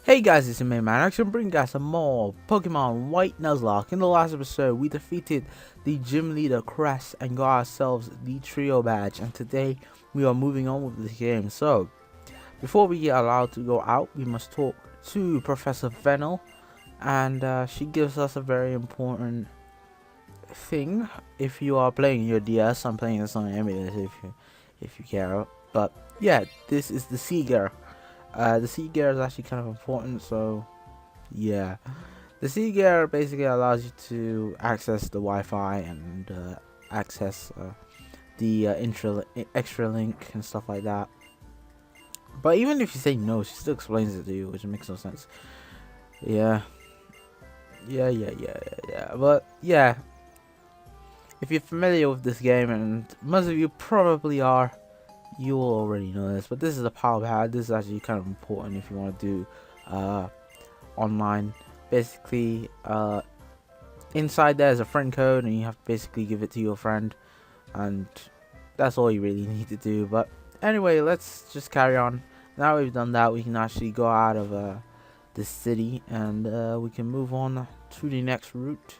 Hey guys, it's me man. Actually, I'm bringing guys some more Pokemon White Nuzlocke. In the last episode, we defeated the gym leader Crest and got ourselves the trio badge. And today, we are moving on with the game. So, before we get allowed to go out, we must talk to Professor Fennel. And she gives us a very important thing. If you are playing your DS, I'm playing this on emulator if you care. But yeah, this is the Seeger. The sea gear is actually kind of important, so yeah. The sea gear basically allows you to access the Wi-Fi and access the extra link and stuff like that. But even if you say no, she still explains it to you, which makes no sense. Yeah. But yeah, if you're familiar with this game, and most of you probably are, you will already know this, but this is a power pad. This is actually kind of important if you want to do online. Basically, inside there is a friend code, and you have to basically give it to your friend, and that's all you really need to do. But anyway, let's just carry on. Now we've done that, we can actually go out of this city, and we can move on to the next route,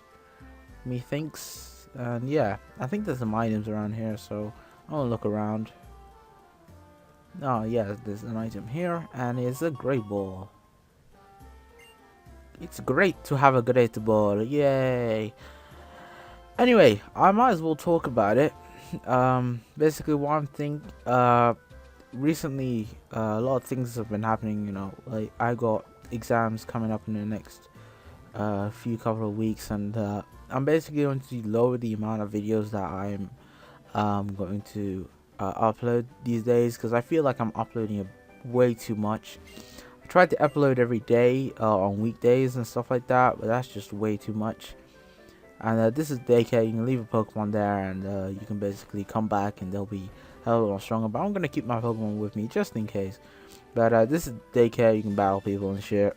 methinks. And yeah, I think there's some items around here, so I'll look around. Oh yeah, there's an item here, and it's a great ball. It's great to have a great ball, yay! Anyway, I might as well talk about it. Basically one thing, recently a lot of things have been happening, you know, like I got exams coming up in the next few couple of weeks, and I'm basically going to lower the amount of videos that I'm going to upload these days, because I feel like I'm uploading way too much. I tried to upload every day on weekdays and stuff like that, but that's just way too much. And this is daycare. You can leave a Pokemon there, and you can basically come back and they'll be a hell of a lot stronger. But I'm gonna keep my Pokemon with me just in case. But this is daycare. You can battle people and shit.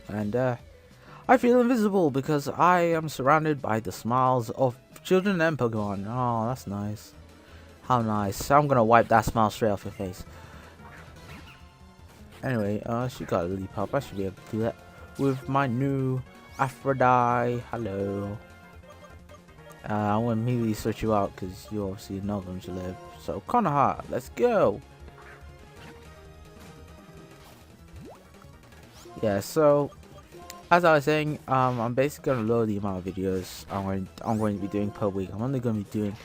And I feel invisible because I am surrounded by the smiles of children and Pokemon. Oh, that's nice. How nice. I'm gonna wipe that smile straight off your face. Anyway, she got a leap up. I should be able to do that with my new Aphrodite. Hello. I'm gonna immediately switch you out because you're obviously not going to live. So Konoha, let's go. Yeah, so as I was saying, I'm basically gonna lower the amount of videos I'm going to be doing per week. I'm only gonna be doing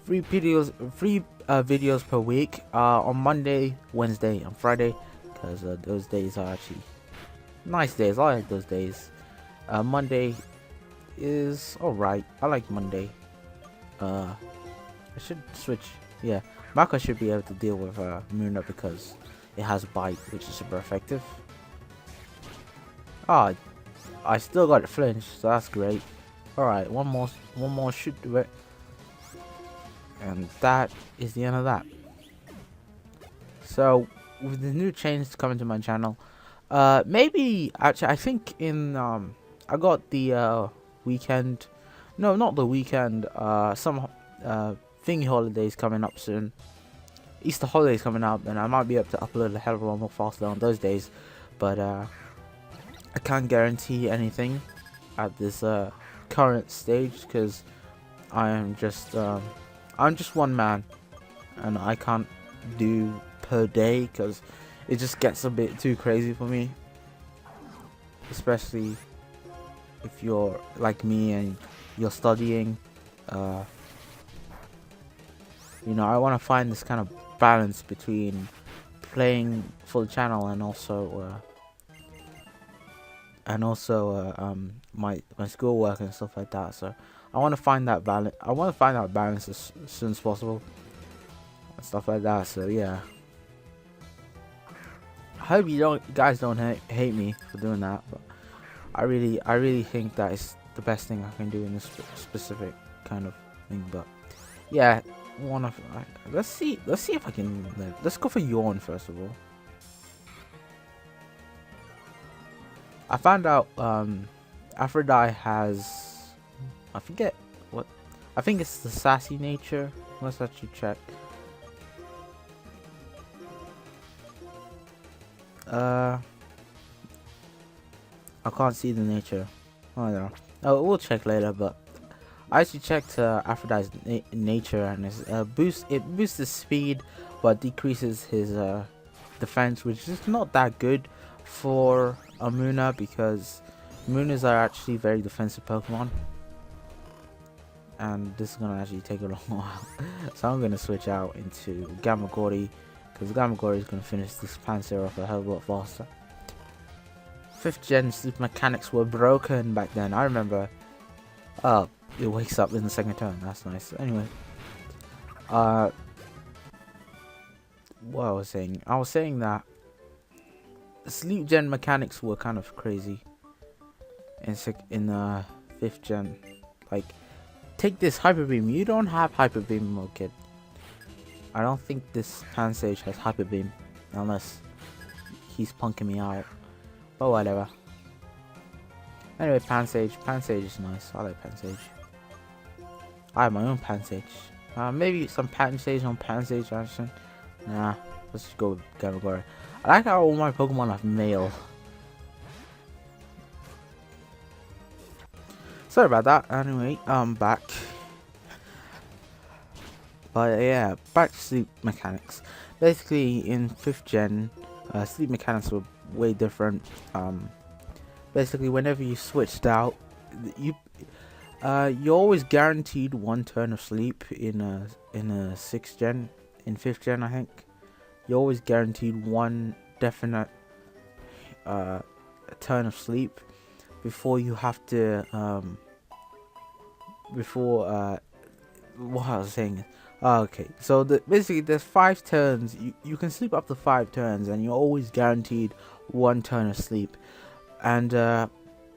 three videos per week on Monday, Wednesday, and Friday, because those days are actually nice days. I like those days. Monday is alright. I like Monday. I should switch. Yeah, Mako should be able to deal with Muna because it has bite, which is super effective. Ah, I still got it flinched, so that's great. Alright, one more should do it. And that is the end of that. So with the new changes coming to my channel, maybe actually I think in I got the weekend, no, not the weekend, some thingy holidays coming up soon, Easter holidays coming up, and I might be able to upload a hell of a lot more faster on those days, but I can't guarantee anything at this current stage, because I'm just one man, and I can't do per day because it just gets a bit too crazy for me, especially if you're like me and you're studying. You know, I want to find this kind of balance between playing for the channel and also my schoolwork and stuff like that. So I want to find that balance. I want to find that balance as soon as possible and stuff like that. So yeah, I hope you guys don't hate me for doing that, but I really think that is the best thing I can do in this specific kind of thing. But yeah, let's see if I can live. Let's go for Yawn first of all. I found out Aphrodite has, I forget what, I think it's the sassy nature. Let's actually check. I can't see the nature. I don't know. Oh, we'll check later, but I actually checked Aphrodite's nature, and his it boosts his speed, but decreases his defense, which is not that good for a Muna, because Munas are actually very defensive Pokemon, and this is gonna actually take a long while. So I'm gonna switch out into Gamagori, because Gamagori is gonna finish this Panzer off a hell of a lot faster. 5th gen sleep mechanics were broken back then. I remember. It wakes up in the 2nd turn. That's nice. Anyway, what I was saying that sleep gen mechanics were kind of crazy in 5th gen. Like, take this Hyper Beam. You don't have Hyper Beam, little kid. I don't think this Pansage has Hyper Beam, unless he's punking me out. But whatever. Anyway, Pansage is nice. I like Pansage. I have my own Pansage. Maybe some Pansage on Pansage action. Nah, let's just go with Gamagori. I like how all my Pokemon have male. Sorry about that. Anyway, I'm back. But yeah, back to sleep mechanics. Basically, in 5th gen, sleep mechanics were way different. Basically, whenever you switched out, you're always guaranteed 1 turn of sleep in a 6th gen. In 5th gen, I think you're always guaranteed 1 definite turn of sleep before you have to what I was saying. Okay, so basically there's 5 turns. You can sleep up to 5 turns, and you're always guaranteed 1 turn of sleep. And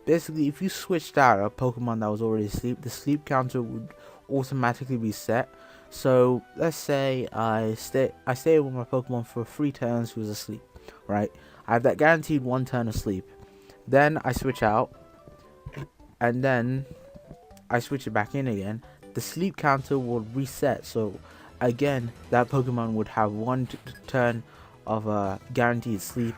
basically, if you switched out a Pokemon that was already asleep, the sleep counter would automatically be set. So let's say I stay with my Pokemon for 3 turns who was asleep, right? I have that guaranteed 1 turn of sleep. Then I switch out, and then I switch it back in again. The sleep counter will reset. So again, that Pokemon would have 1 turn of guaranteed sleep.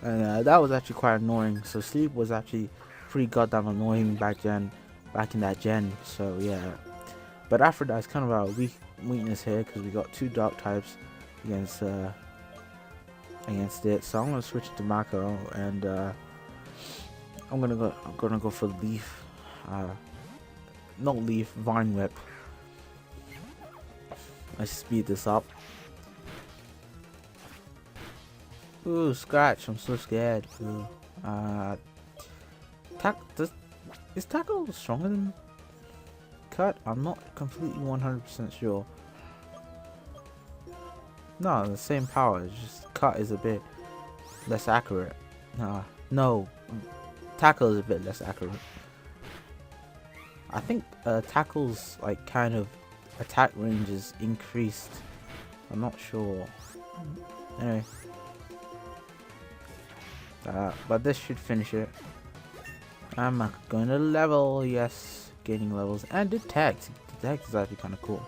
And that was actually quite annoying. So sleep was actually pretty goddamn annoying back in that gen. So yeah, but Aphrodite's kind of our weakness here, because we got 2 dark types against it. So I'm gonna switch to Mako, and I'm gonna go for Leaf. Not Leaf, Vine Whip. Let's speed this up. Ooh, Scratch, I'm so scared. Ooh. Is Tackle stronger than Cut? I'm not completely 100% sure. No, the same power, it's just Cut is a bit less accurate. No, Tackle is a bit less accurate. I think Tackle's like kind of attack range is increased. I'm not sure. Anyway. But this should finish it. I'm going to level, yes, gaining levels, and detect. Detect is actually kind of cool.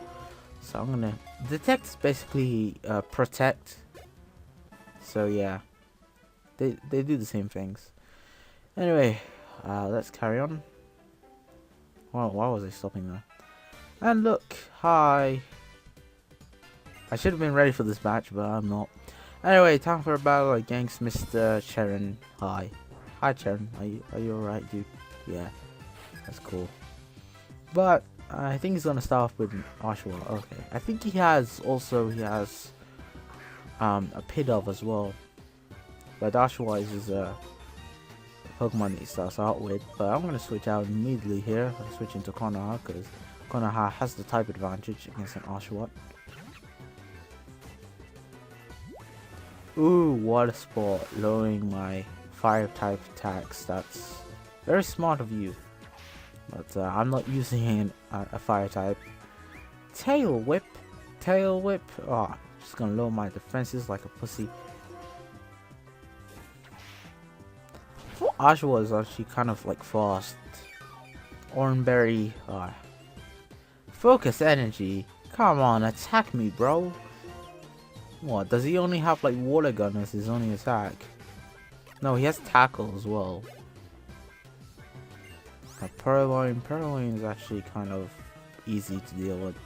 So I'm gonna detect is basically protect. So yeah, they do the same things. Anyway, let's carry on. Wow, why was I stopping there? And look, hi. I should have been ready for this match, but I'm not. Anyway, time for a battle against Mr. Cheren. Hi. Hi, Cheren. Are you alright, dude? Yeah. That's cool. But I think he's gonna start off with Oshawott. Okay. I think he has a Pidove as well. But Oshawott is his Pokemon that he starts out with. But I'm gonna switch out immediately here. I'm switching to Konoha, because Konoha has the type advantage against an Oshawott. Ooh, Water Sport, lowering my fire type attacks. That's very smart of you. But I'm not using a fire type. Tail Whip. Oh, just gonna lower my defenses like a pussy. Oshawott is actually kind of like fast. Oranberry. Focus Energy. Come on, attack me, bro. What, does he only have like Water Gun as his only attack? No, he has Tackle as well. A Purloin. Purloin is actually kind of easy to deal with.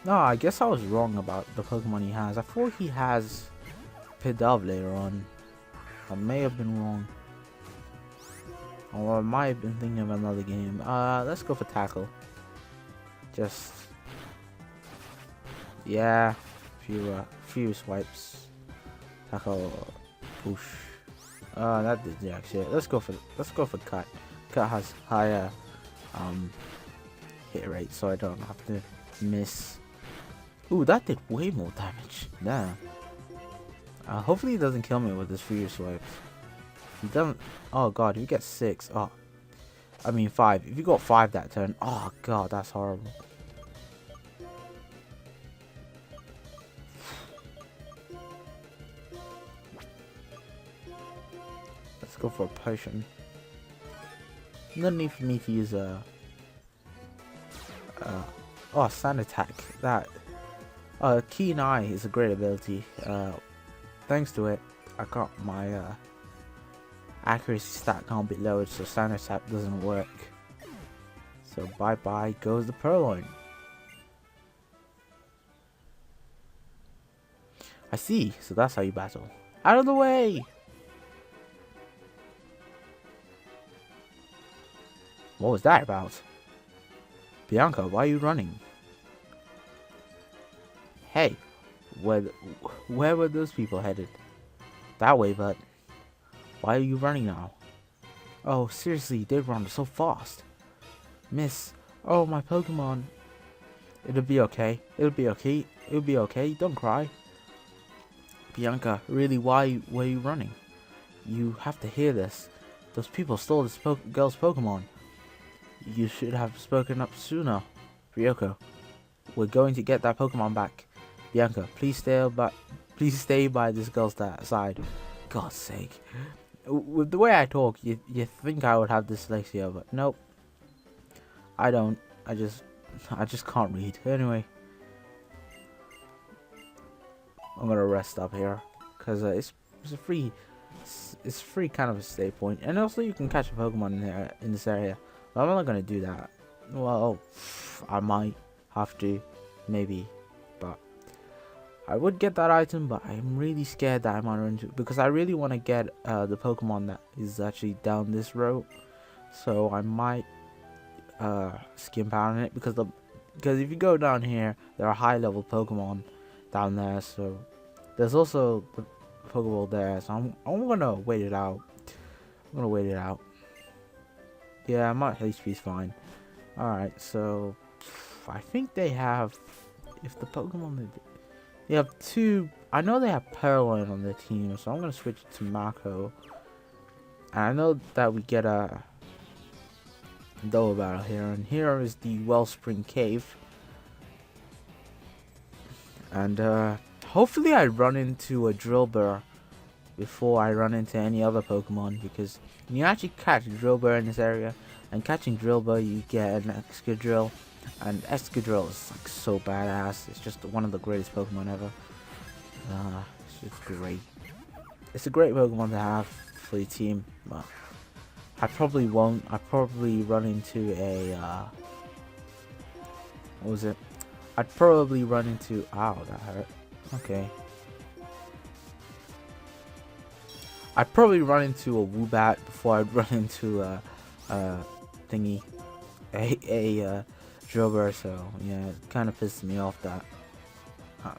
No, I guess I was wrong about the Pokemon he has. I thought he has Pidove later on. I may have been wrong. Or I might have been thinking of another game. Let's go for Tackle. Just... yeah. Few swipes. Tackle. Push. That did jack shit. Let's go for Cut. Cut has higher hit rate, so I don't have to miss. Ooh, that did way more damage. Damn. Hopefully he doesn't kill me with his Furious Swipes. He doesn't. Oh god, if you get 6. Oh, I mean 5. If you got 5 that turn. Oh god, that's horrible. Let's go for a potion. No need for me to use a Sand Attack. That Keen Eye is a great ability. Thanks to it, I got my accuracy stat can't be lowered, so Sand Attack doesn't work. So bye bye goes the Purloin. I see. So that's how you battle. Out of the way! What was that about? Bianca, why are you running? Hey, where were those people headed? That way, but why are you running now? Oh, seriously, they run so fast. Miss, oh my Pokemon. It'll be okay. It'll be okay. It'll be okay. Don't cry. Bianca, really, why were you running? You have to hear this. Those people stole this girl's Pokemon. You should have spoken up sooner. Ryoko, we're going to get that Pokemon back. Bianca, please stay by this girl's side. God's sake. With the way I talk, you think I would have dyslexia, but nope. I don't. I just can't read. Anyway, I'm gonna rest up here because it's a free kind of a stay point, and also you can catch a Pokemon in this area. But I'm not gonna do that. Well, I might have to, maybe, but I would get that item. But I'm really scared that I might run into, because I really want to get the Pokemon that is actually down this road. So I might skimp out on it because if you go down here, there are high level Pokemon down there. So there's also the Pokeball there. So I'm gonna wait it out. Yeah, my HP's fine. Alright, so I think they have, if the Pokemon they have 2, I know they have Purloin on their team, so I'm gonna switch to Mako. And I know that we get a double battle here, and here is the Wellspring Cave. And hopefully I run into a Drillbur before I run into any other Pokemon, because you actually catch Drillbur in this area, and catching Drillbur you get an Excadrill, and Excadrill is like so badass. It's just one of the greatest Pokemon ever. It's just great. It's a great Pokemon to have for your team, but I probably won't. I probably run into a what was it? I'd probably run into, ow, that hurt. Okay. I'd probably run into a Woobat before I'd run into a thingy, a Drillbur. So yeah, it kind of pisses me off that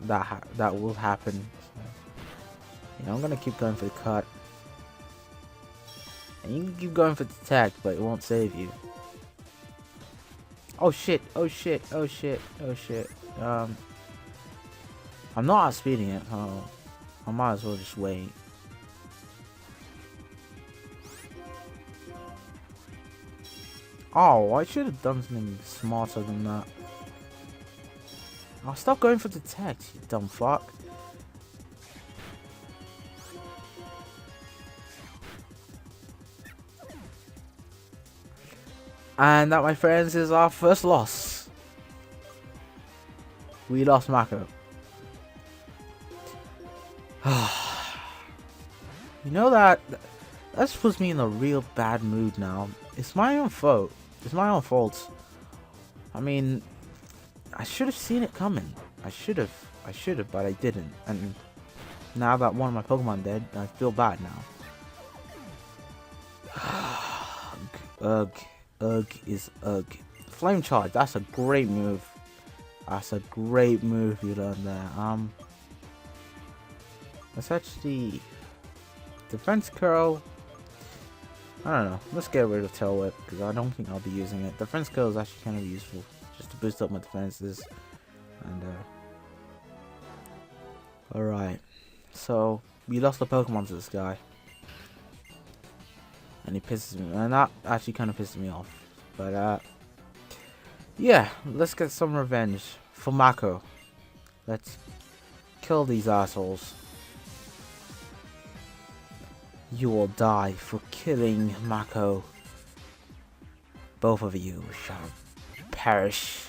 that will happen. So, yeah, I'm gonna keep going for the cut, and you can keep going for the attack, but it won't save you. Oh shit! Oh shit! Oh shit! Oh shit! I'm not outspeeding it. Oh, I might as well just wait. Oh, I should have done something smarter than that. Oh, stop going for the text, you dumb fuck. And that, my friends, is our first loss. We lost Mako. You know that puts me in a real bad mood now. It's my own fault. It's my own fault. I mean, I should have seen it coming. I should have, but I didn't. And now that one of my Pokemon dead, I feel bad now. Ugh. Ugh is ugh. Flame Charge, that's a great move. That's a great move you learned there. Let's actually Defense Curl. I don't know. Let's get rid of Tail Whip because I don't think I'll be using it. Defense Curl is actually kind of useful just to boost up my defenses. And alright. So we lost a Pokemon to this guy. And he pisses me, and that actually kind of pisses me off. But yeah, let's get some revenge for Mako. Let's kill these assholes. You will die for killing Mako. Both of you shall perish.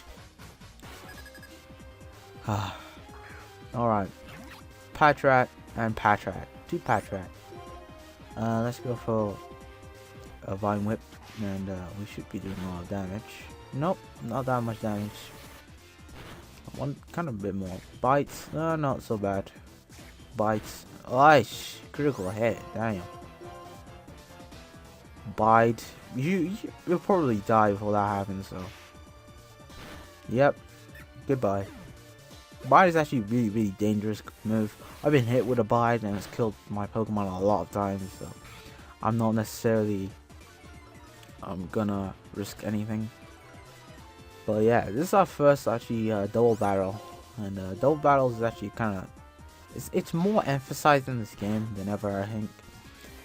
Alright. Patrat and Patrat. 2 Patrat. Let's go for a Vine Whip, and we should be doing a lot of damage. Nope, not that much damage. One kind of a bit more. Bites, not so bad. Bites, ish, critical hit, damn. Bite, you'll probably die before that happens. So, yep, goodbye. Bite is actually really dangerous move. I've been hit with a Bite and it's killed my Pokemon a lot of times. So, I'm not necessarily gonna risk anything. But yeah, this is our first actually double battle, and double battles is actually kind of it's more emphasized in this game than ever. I think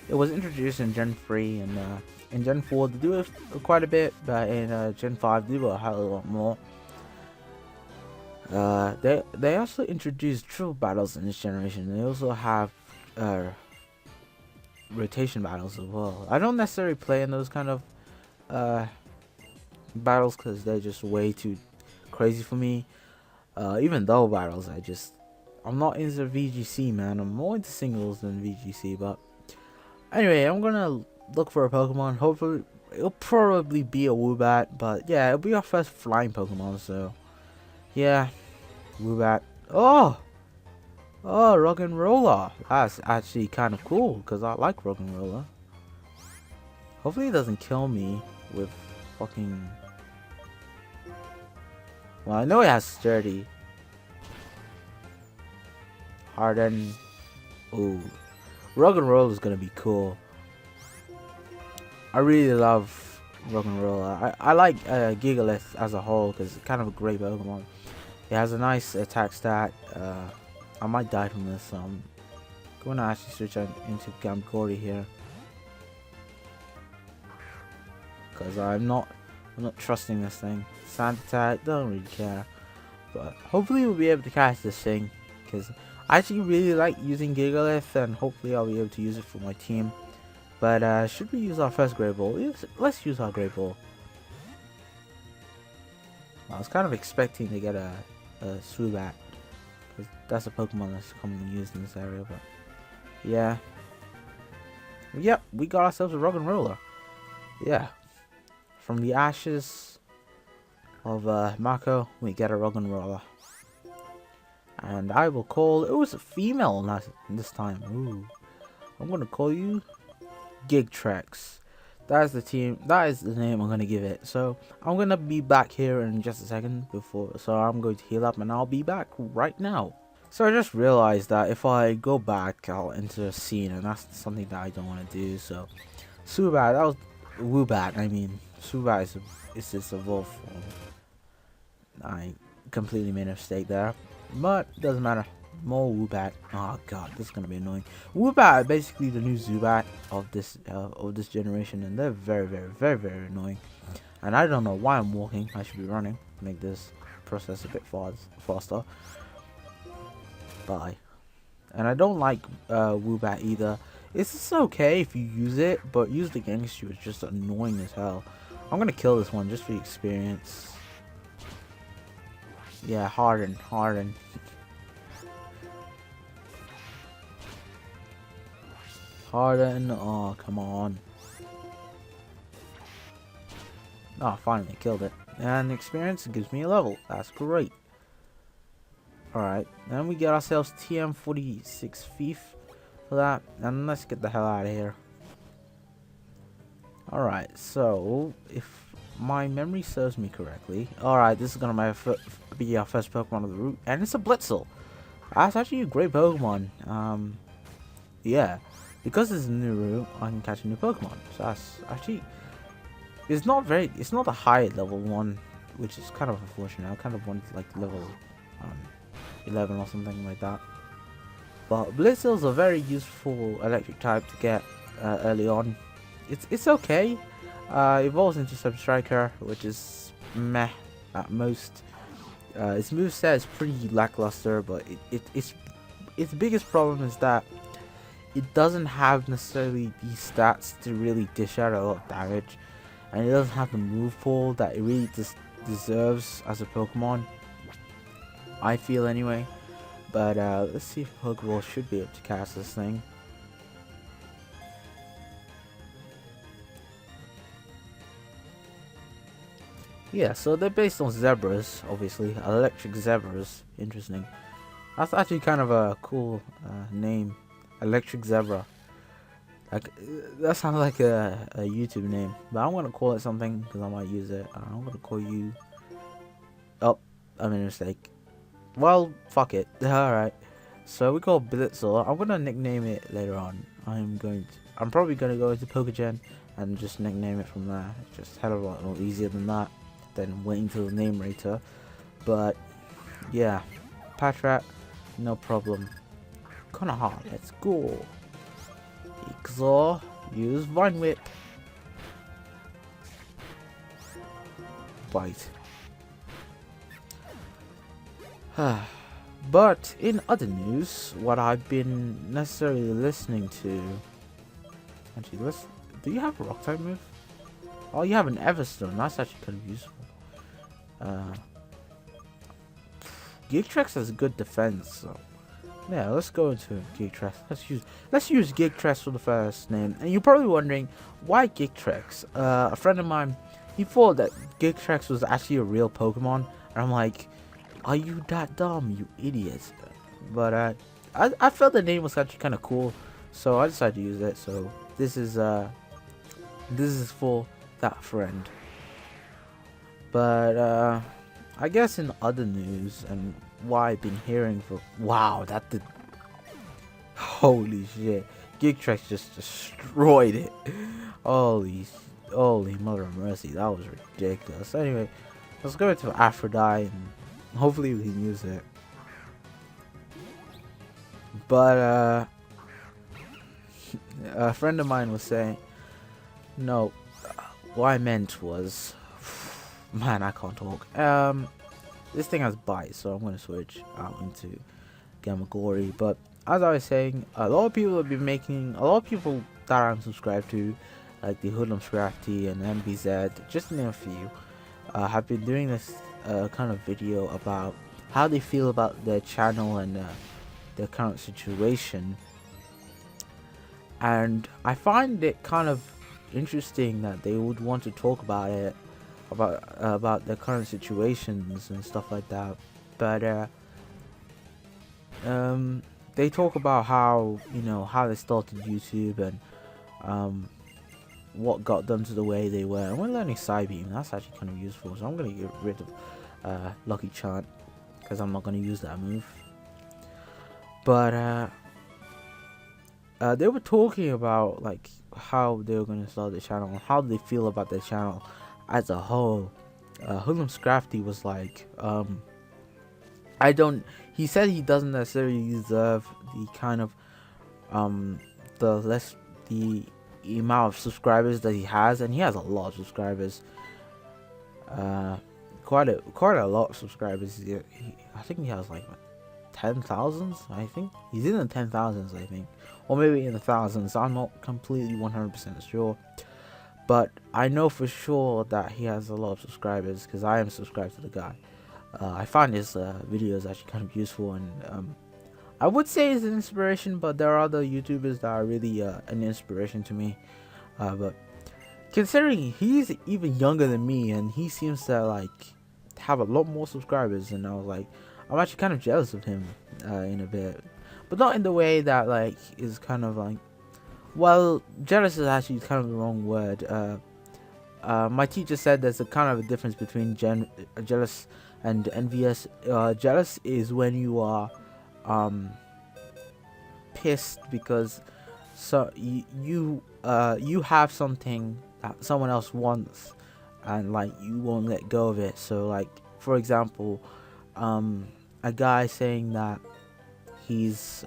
it was introduced in Gen 3, and in Gen 4 they do it quite a bit, but in Gen 5 they do a hell of a lot more. They also introduced triple battles in this generation. They also have rotation battles as well. I don't necessarily play in those kind of battles because they're just way too crazy for me. Even though battles, I'm not into VGC, man. I'm more into singles than VGC. But anyway, I'm gonna look for a Pokemon. Hopefully it'll probably be a Woobat, but yeah, it'll be our first flying Pokemon, so yeah. Woobat. Oh, Rock and Roller. That's actually kind of cool because I like Rock and Roller. Hopefully it doesn't kill me with fucking... Well, I know it has Sturdy. Harden. Ooh. Rock and Roll is gonna be cool. I really love Rock and Roller. I like Gigalith as a whole because it's kind of a great Pokemon. It has a nice attack stat. I might die from this, so I'm going to actually switch into Gamgori here. Because I'm not trusting this thing. Sand attack, don't really care. But hopefully we'll be able to catch this thing. Because I actually really like using Gigalith, and hopefully I'll be able to use it for my team. But should we use our first Great Ball? Let's use our Great Ball. I was kind of expecting to get a Swoobat, because that's a Pokemon that's commonly used in this area. But yeah, yep, we got ourselves a Rock and Roller. Yeah, from the ashes of Mako, we get a Rock and Roller, and I will call. It was a female this time. Ooh, I'm gonna call you Gigtrax. That is the team. That is the name I'm gonna give it. So I'm gonna be back here in just a second so I'm going to heal up, and I'll be back right now. So I just realized that if I go back, I'll enter a scene, and that's something that I don't want to do. So Swoobat, that was Woobat. I mean, Swoobat is this evolved form. I completely made a mistake there, but it doesn't matter. More Woobat. Oh god, this is gonna be annoying. Woobat are basically the new Zubat of this generation, and they're very annoying. And I don't know why I'm walking. I should be running to make this process a bit faster. Bye. And I don't like Woobat either. It's just okay if you use it, but used against you is just annoying as hell. I'm gonna kill this one just for the experience. Yeah, Harden. Harden, oh come on. Oh, finally killed it. And experience gives me a level. That's great. Alright, then we get ourselves TM46 Thief for that. And let's get the hell out of here. Alright, so if my memory serves me correctly. Alright, this is gonna be our first Pokemon of the route. And it's a Blitzel. That's actually a great Pokemon. Yeah. Because it's a new route, I can catch a new Pokemon. So that's actually... It's not a high level one, which is kind of unfortunate. I kind of wanted like level 11 or something like that. But Blitzle's a very useful electric type to get early on. It's okay. Evolves into Substriker, which is meh at most. Its moveset is pretty lackluster, but its biggest problem is that it doesn't have necessarily these stats to really dish out a lot of damage, and it doesn't have the move pool that it really deserves as a Pokemon, I feel anyway. But let's see if Pokeball should be able to cast this thing. Yeah, so they're based on zebras, obviously. Electric zebras. Interesting. That's actually kind of a cool name. Electric Zebra. Like, that sounds like a YouTube name. But I'm gonna call it something because I might use it. I'm gonna call you... Oh, I made a mistake. Well, fuck it. Alright. So we call Blitzel. I'm gonna nickname it later on. I'm probably gonna go into Pokegen and just nickname it from there. Just hell of a lot more easier than that. Than waiting till the name rater. But yeah, Patrat, no problem. Kinda hard. Let's go. Exor, use Vine Whip. Bite. But in other news, what I've been necessarily listening to. Actually, do you have a rock type move? Oh, you have an Everstone. That's actually kind of useful. Gigtrex has good defense, so yeah, let's go into Gigtrex. Let's use Gigtrex for the first name. And you're probably wondering why Gigtrex. A friend of mine, he thought that Gigtrex was actually a real Pokemon, and I'm like, are you that dumb, you idiots? But I felt the name was actually kind of cool, so I decided to use it. So this is for that friend. But I guess in other news and why I've been hearing for that did holy shit, Gigtrex just destroyed it. Holy mother of mercy, that was ridiculous. Anyway, let's go into Aphrodite and hopefully we can use it. But a friend of mine was saying, no, what I meant was, man, I can't talk. This thing has BIDE, so I'm gonna switch out into Gamagori. But as I was saying, a lot of people that I'm subscribed to, like the Hoodlum Scrafty and MBZ, just to name a few, have been doing this kind of video about how they feel about their channel and their current situation. And I find it kind of interesting that they would want to talk about it, about their current situations and stuff like that. But they talk about how how they started YouTube and what got them to the way they were. And we're learning Psybeam. That's actually kind of useful. So I'm gonna get rid of Lucky Chant because I'm not gonna use that move. But they were talking about like how they were gonna start the channel and how they feel about their channel as a whole. Hoodlum Scrafty was like, he said he doesn't necessarily deserve the kind of the amount of subscribers that he has, and he has a lot of subscribers. Quite a lot of subscribers. I think he has like 10,000. I think he's in the 10,000s. I think, or maybe in the thousands. I'm not completely 100% sure. But I know for sure that he has a lot of subscribers because I am subscribed to the guy. I find his videos actually kind of useful, and I would say he's an inspiration, but there are other YouTubers that are really an inspiration to me. But considering he's even younger than me and he seems to like have a lot more subscribers, and I was like, I'm actually kind of jealous of him in a bit, but not in the way that like is kind of like, well, jealous is actually kind of the wrong word. My teacher said there's a kind of a difference between jealous and envious. Jealous is when you are pissed because you have something that someone else wants, and like you won't let go of it. So like, for example, a guy saying that he's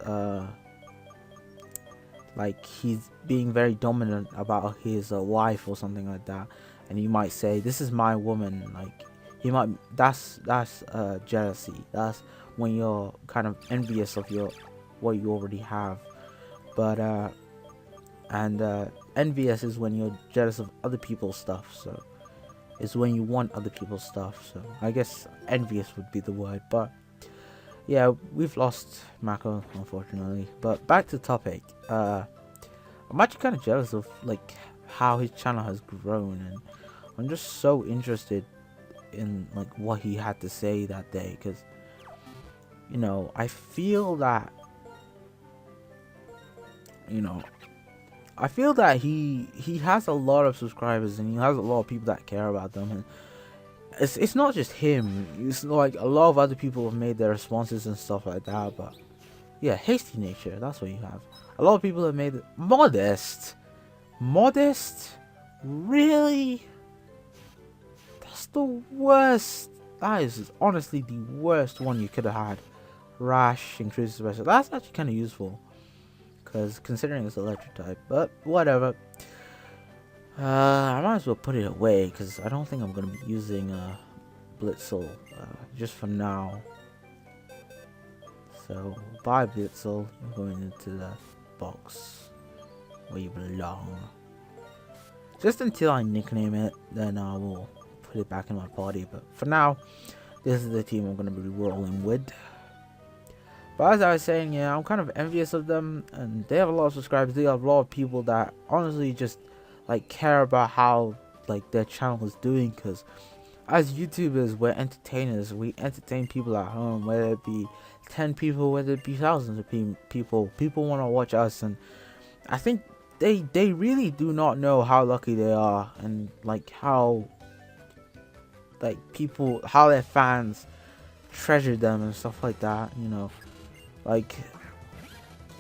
like he's being very dominant about his wife or something like that, and he might say, this is my woman. Like he might, that's jealousy. That's when you're kind of envious of what you already have. But envious is when you're jealous of other people's stuff. So it's when you want other people's stuff. So I guess envious would be the word. But yeah, we've lost Mako, unfortunately. But back to the topic. I'm actually kind of jealous of like how his channel has grown, and I'm just so interested in like what he had to say that day, because you know, I feel that he has a lot of subscribers and he has a lot of people that care about them, and it's not just him. It's like a lot of other people have made their responses and stuff like that. But yeah, hasty nature, that's what you have. A lot of people have made it. Modest, really? That's the worst. That is honestly the worst one you could have had. Rash, increases special. That's actually kind of useful, because considering it's electric type. But whatever. I might as well put it away, because I don't think I'm gonna be using Blitzel just for now. So bye Blitzel, you're going into the box where you belong. Just until I nickname it, then I will put it back in my party. But for now, this is the team I'm gonna be rolling with. But as I was saying, yeah, I'm kind of envious of them, and they have a lot of subscribers. They have a lot of people that honestly just like care about how like their channel is doing, because as YouTubers, we're entertainers. We entertain people at home, whether it be 10 people, whether it be thousands of people. People want to watch us, and I think they really do not know how lucky they are, and like how like people, how their fans treasure them and stuff like that. You know, like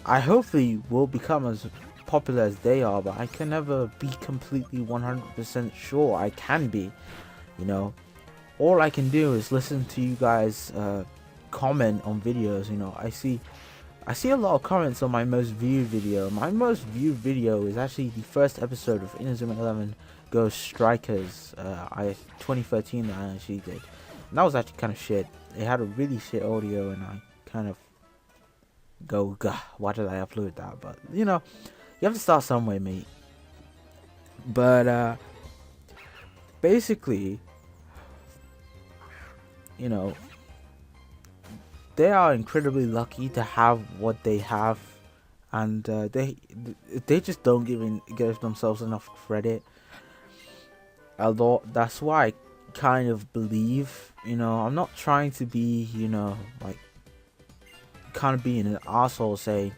I hopefully will become as popular as they are, but I can never be completely 100% sure I can be. You know, all I can do is listen to you guys comment on videos. You know, I see a lot of comments on my most viewed video. My most viewed video is actually the first episode of Inazuma 11 Ghost Strikers 2013 that I actually did. And that was actually kind of shit. It had a really shit audio, and I kind of go, gah, why did I upload that? But you know, you have to start somewhere, mate. But basically, you know, they are incredibly lucky to have what they have, and they just don't give themselves enough credit. A lot. That's why I kind of believe, you know, I'm not trying to be, you know, like kind of being an asshole saying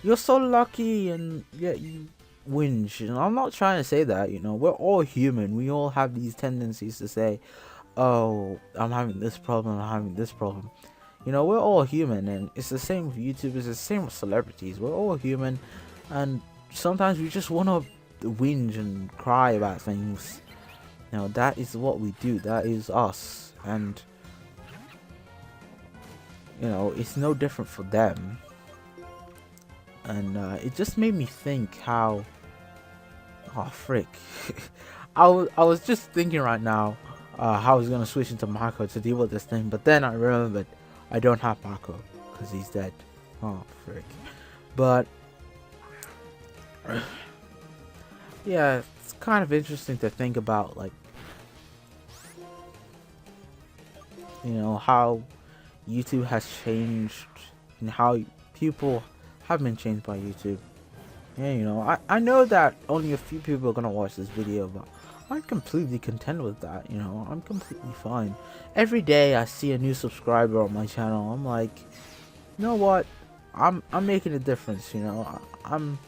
you're so lucky and yeah you whinge. You know, I'm not trying to say that. You know, we're all human. We all have these tendencies to say, oh, I'm having this problem, I'm having this problem. You know, we're all human, and it's the same with YouTubers, it's the same with celebrities. We're all human, and sometimes we just want to whinge and cry about things. You know, that is what we do. That is us, and you know, it's no different for them. And it just made me think how, oh frick, I was just thinking right now how I was gonna switch into Mako to deal with this thing, but then I remembered I don't have Mako because he's dead. Oh frick. But yeah, it's kind of interesting to think about, like, you know, how YouTube has changed and how people have been changed by YouTube. Yeah, you know, I know that only a few people are gonna watch this video, but I'm completely content with that, you know. I'm completely fine. Every day I see a new subscriber on my channel, I'm like, you know what? I'm making a difference, you know. I'm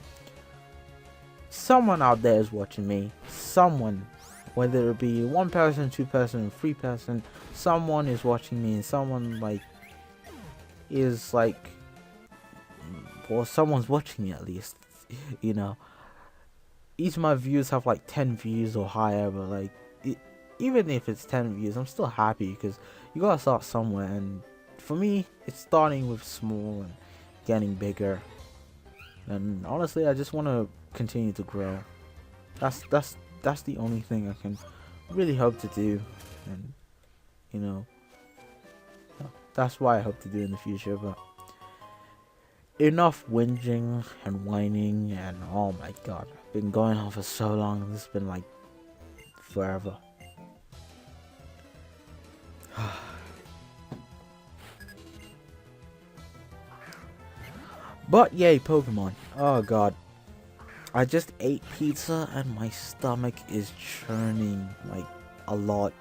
someone out there is watching me. Someone, whether it be one person, two person, three person, someone is watching me, and someone like is like, well, someone's watching me at least, you know. Each of my views have like 10 views or higher, but like even if it's 10 views, I'm still happy because you gotta start somewhere, and for me it's starting with small and getting bigger. And honestly, I just want to continue to grow. That's the only thing I can really hope to do, and you know, that's why I hope to do in the future. But enough whinging and whining, and oh my god, I've been going on for so long. This has been like forever. But yay, Pokemon. Oh god, I just ate pizza and my stomach is churning like a lot.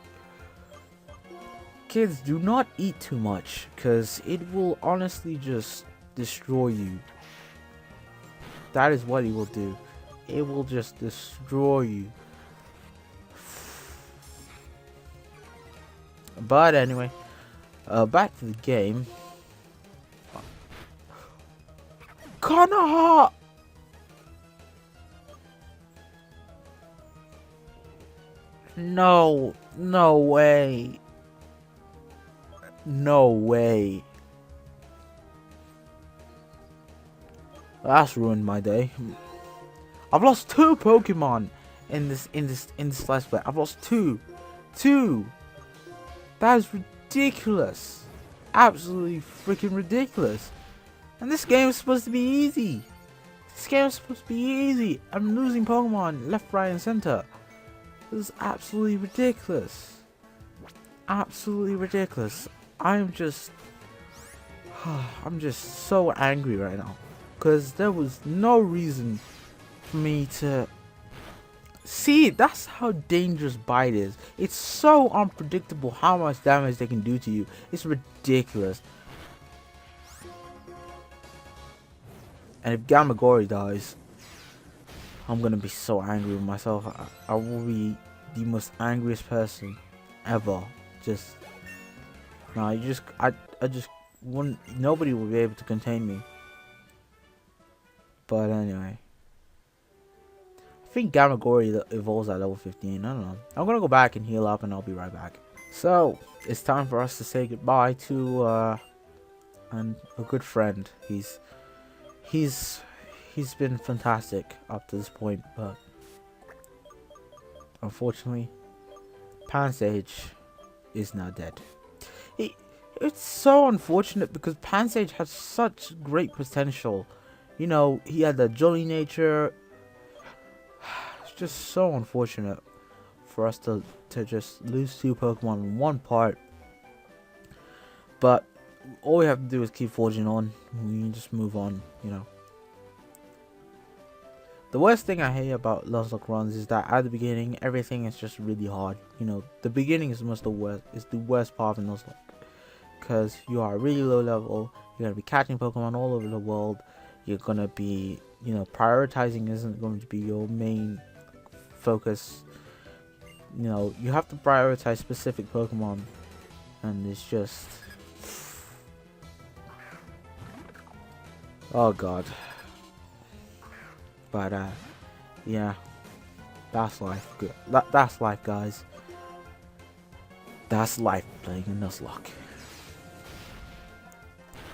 Kids, do not eat too much, because it will honestly just destroy you. That is what it will do. It will just destroy you. But anyway, back to the game. Konoha! No, no way. No way. That's ruined my day. I've lost 2 Pokemon in this let's play. I've lost 2. That is ridiculous. Absolutely freaking ridiculous. And this game is supposed to be easy. I'm losing Pokemon left, right, and center. This is absolutely ridiculous. Absolutely ridiculous. I'm just so angry right now, because there was no reason for me to see. That's how dangerous BIDE is. It's so unpredictable how much damage they can do to you. It's ridiculous. And if Gamagori dies, I'm gonna be so angry with myself. I will be the most angriest person ever. Just no, I just wouldn't. Nobody will be able to contain me. But anyway, I think Gamagori evolves at level 15. I don't know. I'm gonna go back and heal up, and I'll be right back. So it's time for us to say goodbye to a good friend. He's been fantastic up to this point, but unfortunately, Pansage is now dead. It's so unfortunate, because Pansage has such great potential. You know, he had a jolly nature. It's just so unfortunate for us to just lose 2 Pokemon in one part. But all we have to do is keep forging on. We can just move on, you know. The worst thing I hate about Nuzlocke runs is that at the beginning, everything is just really hard. You know, the beginning is the worst part of Nuzlocke, because you are really low level. You're gonna be catching Pokemon all over the world. You're gonna be, you know, prioritizing isn't going to be your main focus. You know, you have to prioritize specific Pokemon, and it's just, oh god. But yeah, that's life. Good. That's life, guys. That's life playing in Nuzlocke.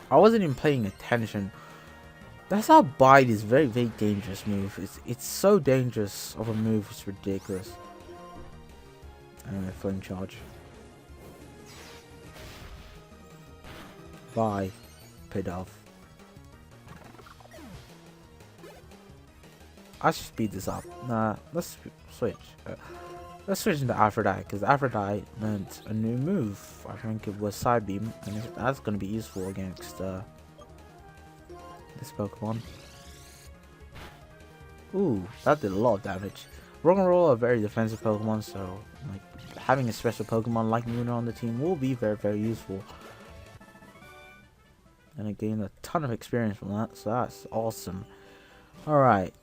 I wasn't even paying attention. That's how BIDE is very, very dangerous move. It's so dangerous of a move. It's ridiculous. Anyway, flame charge. Bye, Pidove. I should speed this up. Nah, let's switch. Let's switch into Aphrodite, because Aphrodite meant a new move. I think it was Side Beam, and that's going to be useful against this Pokemon. Ooh, that did a lot of damage. Roll are very defensive Pokemon, so like having a special Pokemon like Luna on the team will be very, very useful. And I gained a ton of experience from that, so that's awesome. Alright.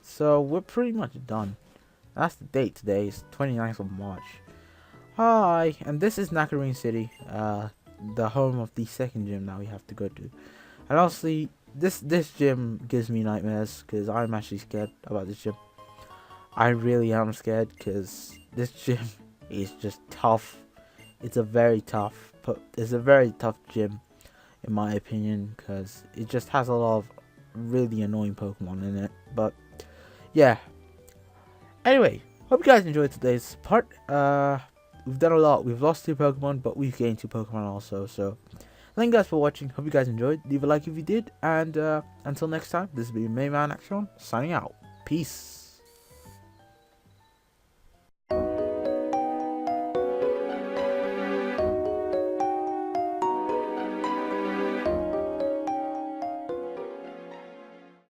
So we're pretty much done. That's the date today, it's 29th of March. Hi, and this is Nakarine City, the home of the second gym that we have to go to. And honestly, this gym gives me nightmares, because I'm actually scared about this gym. I really am scared, because this gym is just tough. It's a very tough gym, in my opinion, because it just has a lot of really annoying Pokemon in it. But yeah. Anyway, hope you guys enjoyed today's part. We've done a lot. We've lost 2 Pokemon, but we've gained 2 Pokemon also. So thank you guys for watching. Hope you guys enjoyed. Leave a like if you did. And until next time, this has been Mayman Action signing out. Peace.